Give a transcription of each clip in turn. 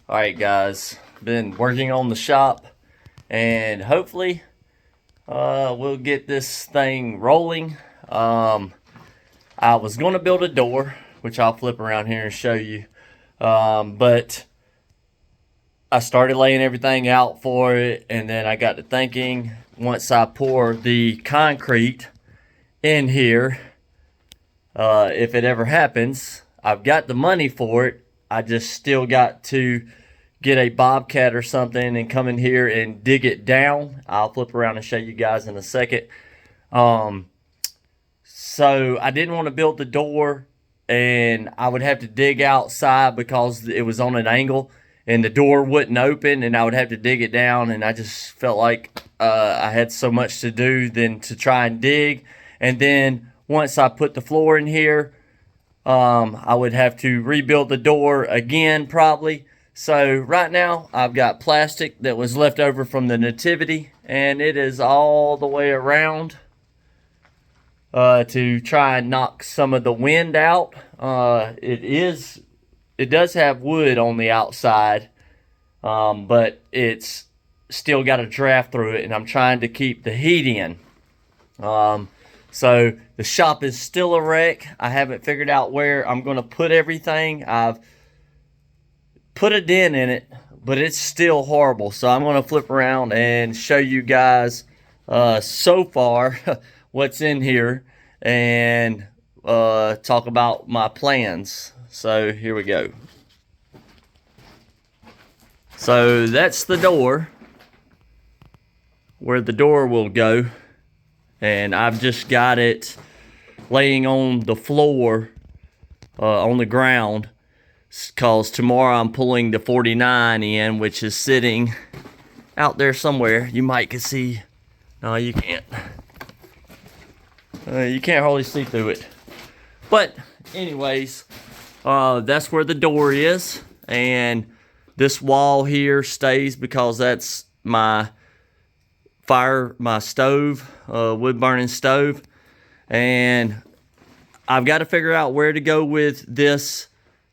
Alright guys, been working on the shop and hopefully we'll get this thing rolling. I was going to build a door, which I'll flip around here and show you, but I started laying everything out for it, and then I got to thinking, once I pour the concrete in here, if it ever happens, I've got the money for it. I just still got to get a bobcat or something and come in here and dig it down. I'll flip around and show you guys in a second. So I didn't want to build the door and I would have to dig outside because it was on an angle and the door wouldn't open, and I would have to dig it down, and I just felt like I had so much to do than to try and dig. And then once I put the floor in here, I would have to rebuild the door again probably. So right now I've got plastic that was left over from the nativity, and it is all the way around to try and knock some of the wind out. It does have wood on the outside, but it's still got a draft through it, and I'm trying to keep the heat in. So the shop is still a wreck. I haven't figured out where I'm going to put everything. I've put a dent in it, but it's still horrible. So I'm going to flip around and show you guys so far what's in here and talk about my plans. So here we go. So that's the door, where the door will go. And I've just got it laying on the floor, on the ground, because tomorrow I'm pulling the 49 in, which is sitting out there somewhere. You might can see. No, you can't. You can't hardly see through it. But anyways, that's where the door is, and this wall here stays because that's my stove, wood burning stove. And I've got to figure out where to go with this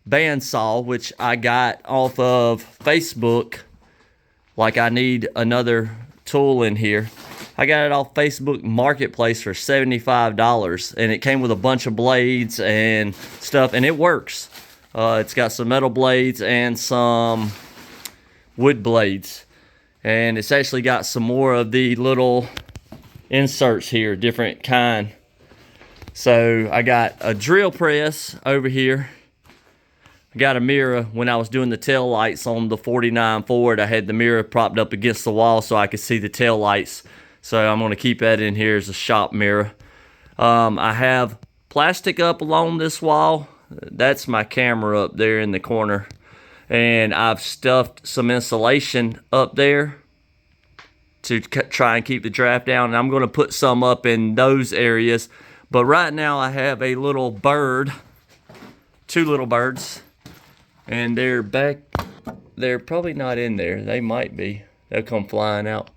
bandsaw, which I got off of Facebook. Like, I need another tool in here. I got it off Facebook Marketplace for $75, and it came with a bunch of blades and stuff, and it works. It's got some metal blades and some wood blades, and it's actually got some more of the little inserts here, different kind. So I got a drill press over here. I got a mirror. When I was doing the tail lights on the 49 Ford, I had the mirror propped up against the wall so I could see the tail lights. So I'm going to keep that in here as a shop mirror. I have plastic up along this wall. That's my camera up there in the corner. And I've stuffed some insulation up there to try and keep the draft down. And I'm going to put some up in those areas. But right now I have a little bird, two little birds. And they're back. They're probably not in there. They might be. They'll come flying out.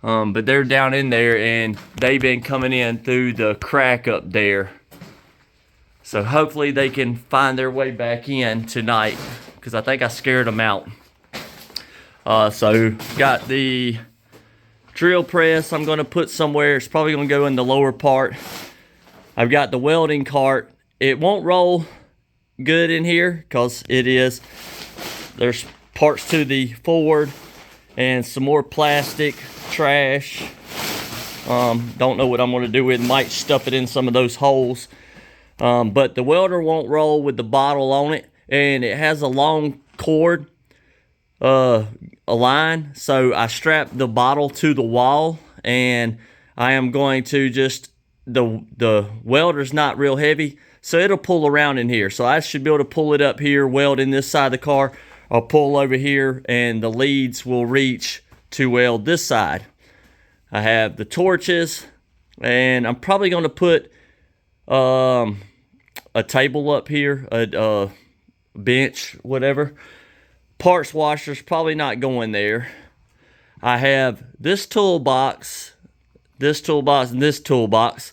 But they're down in there, and they've been coming in through the crack up there. So hopefully they can find their way back in tonight, because I think I scared them out. So got the drill press I'm going to put somewhere. It's probably going to go in the lower part. I've got the welding cart. It won't roll good in here because there's parts to the Ford and some more plastic trash. Don't know what I'm going to do with it. Might stuff it in some of those holes. But the welder won't roll with the bottle on it, and it has a long cord, a line. So I strapped the bottle to the wall, and I am going to just, the welder's not real heavy, so it'll pull around in here. So I should be able to pull it up here, weld in this side of the car, or pull over here, and the leads will reach to weld this side. I have the torches, and I'm probably going to put a table up here, a bench, whatever. Parts washer's probably not going there. I have this toolbox, and this toolbox.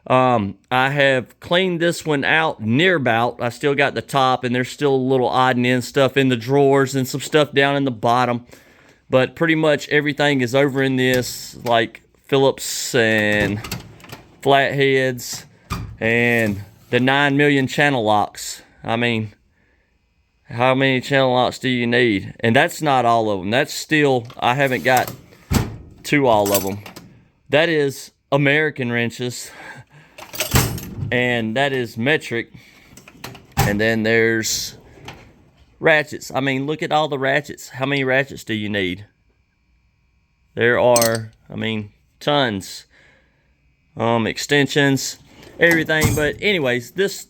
I have cleaned this one out near about. I still got the top, and there's still a little odd and end stuff in the drawers and some stuff down in the bottom. But pretty much everything is over in this, like Phillips and flatheads and the 9 million channel locks. I mean, how many channel locks do you need? And that's not all of them. That's still, I haven't got to all of them. That is American wrenches. And that is metric. And then there's ratchets. I mean, look at all the ratchets. How many ratchets do you need? There are, I mean, tons. Extensions, everything. But anyways, this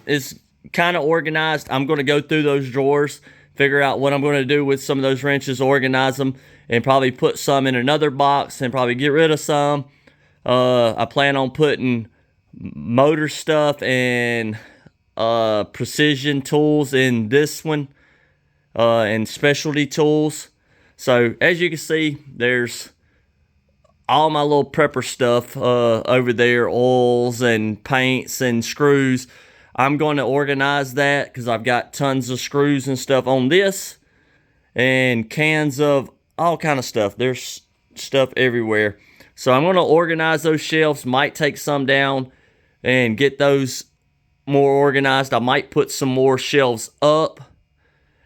is kind of organized. I'm going to go through those drawers, figure out what I'm going to do with some of those wrenches, organize them, and probably put some in another box and probably get rid of some. I plan on putting motor stuff and precision tools in this one, and specialty tools. So as you can see, there's all my little prepper stuff over there, oils and paints and screws. I'm going to organize that because I've got tons of screws and stuff on this, and cans of all kind of stuff. There's stuff everywhere. So I'm going to organize those shelves, might take some down and get those more organized. I might put some more shelves up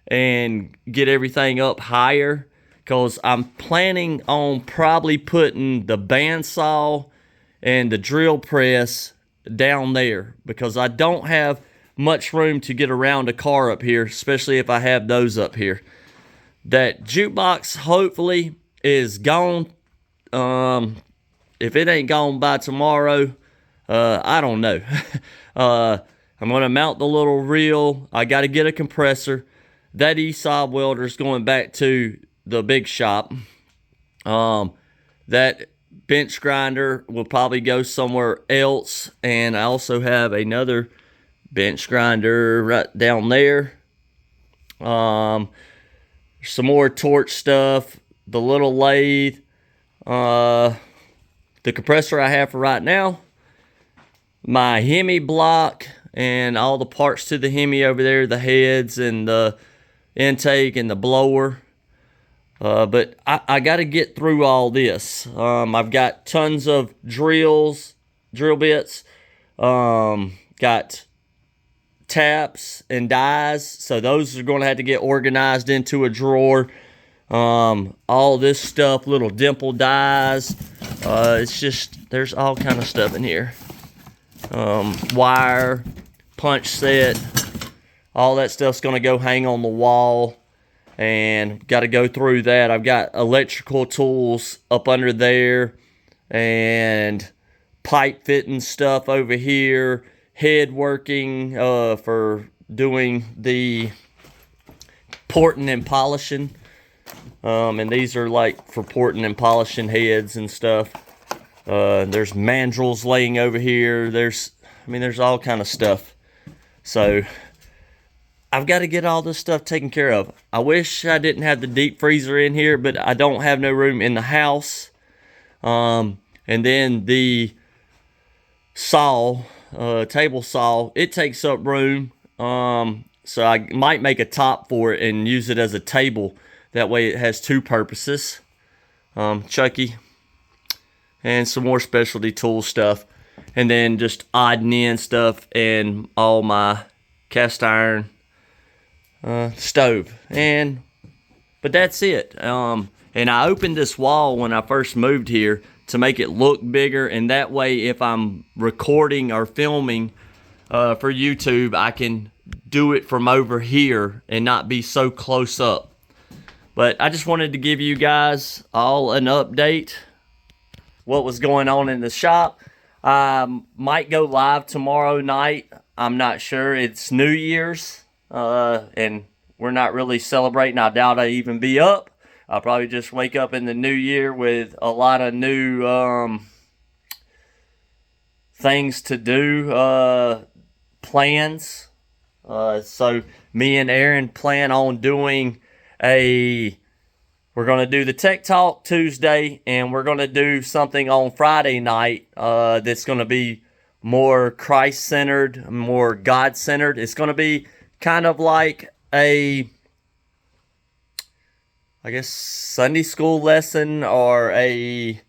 and get everything up higher, because I'm planning on probably putting the bandsaw and the drill press down there, because I don't have much room to get around a car up here, especially if I have those up here. That jukebox hopefully is gone. If it ain't gone by tomorrow, I don't know. I'm going to mount the little reel. I got to get a compressor. That ESOB welder is going back to the big shop. That bench grinder will probably go somewhere else. And I also have another bench grinder right down there. Some more torch stuff. The little lathe. The compressor I have for right now. My Hemi block and all the parts to the Hemi over there. The heads and the intake and the blower. But I got to get through all this. I've got tons of drill bits. Got taps and dies. So those are going to have to get organized into a drawer. All this stuff, little dimple dies. It's just, there's all kind of stuff in here. Wire, punch set, all that stuff's going to go hang on the wall, and got to go through that. I've got electrical tools up under there, and pipe fitting stuff over here, head working for doing the porting and polishing. And these are like for porting and polishing heads and stuff. There's mandrels laying over here. There's all kind of stuff. So I've got to get all this stuff taken care of. I wish I didn't have the deep freezer in here, but I don't have no room in the house. And then the saw, table saw, it takes up room. So I might make a top for it and use it as a table. That way it has two purposes. Chucky. And some more specialty tool stuff. And then just odd and end stuff. And all my cast iron stove. But that's it. And I opened this wall when I first moved here to make it look bigger. And that way if I'm recording or filming for YouTube, I can do it from over here and not be so close up. But I just wanted to give you guys all an update. What was going on in the shop. I might go live tomorrow night. I'm not sure. It's New Year's. And we're not really celebrating. I doubt I'll even be up. I'll probably just wake up in the new year with a lot of new things to do. Plans. So me and Aaron plan on doing we're going to do the Tech Talk Tuesday, and we're going to do something on Friday night that's going to be more Christ-centered, more God-centered. It's going to be kind of like a, I guess, Sunday school lesson, or a,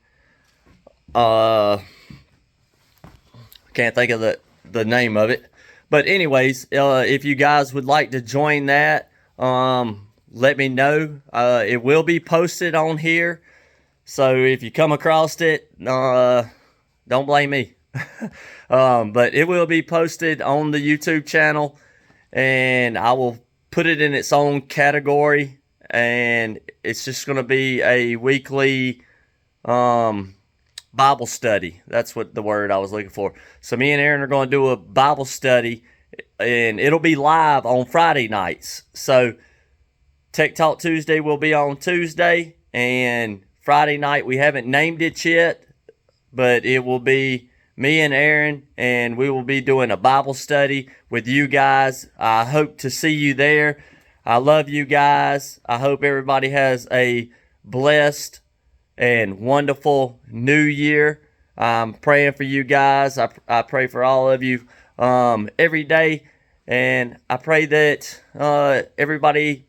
can't think of the name of it. But anyways, if you guys would like to join that, let me know. It will be posted on here. So if you come across it, don't blame me. But it will be posted on the YouTube channel, and I will put it in its own category, and it's just going to be a weekly Bible study. That's what the word I was looking for. So me and Aaron are going to do a Bible study, and it'll be live on Friday nights. So Tech Talk Tuesday will be on Tuesday, and Friday night, we haven't named it yet, but it will be me and Aaron, and we will be doing a Bible study with you guys. I hope to see you there. I love you guys. I hope everybody has a blessed and wonderful new year. I'm praying for you guys. I pray for all of you every day, and I pray that everybody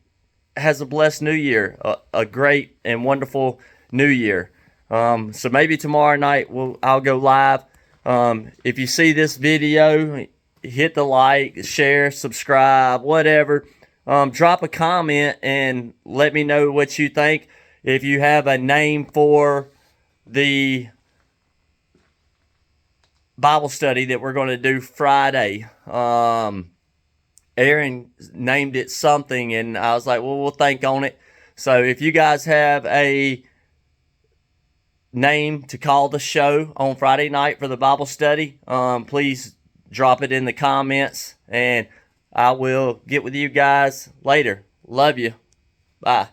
has a blessed new year, a great and wonderful new year. So maybe tomorrow night I'll go live. If you see this video, hit the like, share, subscribe, whatever. Drop a comment and let me know what you think. If you have a name for the Bible study that we're going to do Friday, Aaron named it something, and I was like, well, we'll think on it. So if you guys have a name to call the show on Friday night for the Bible study, please drop it in the comments, and I will get with you guys later. Love you. Bye.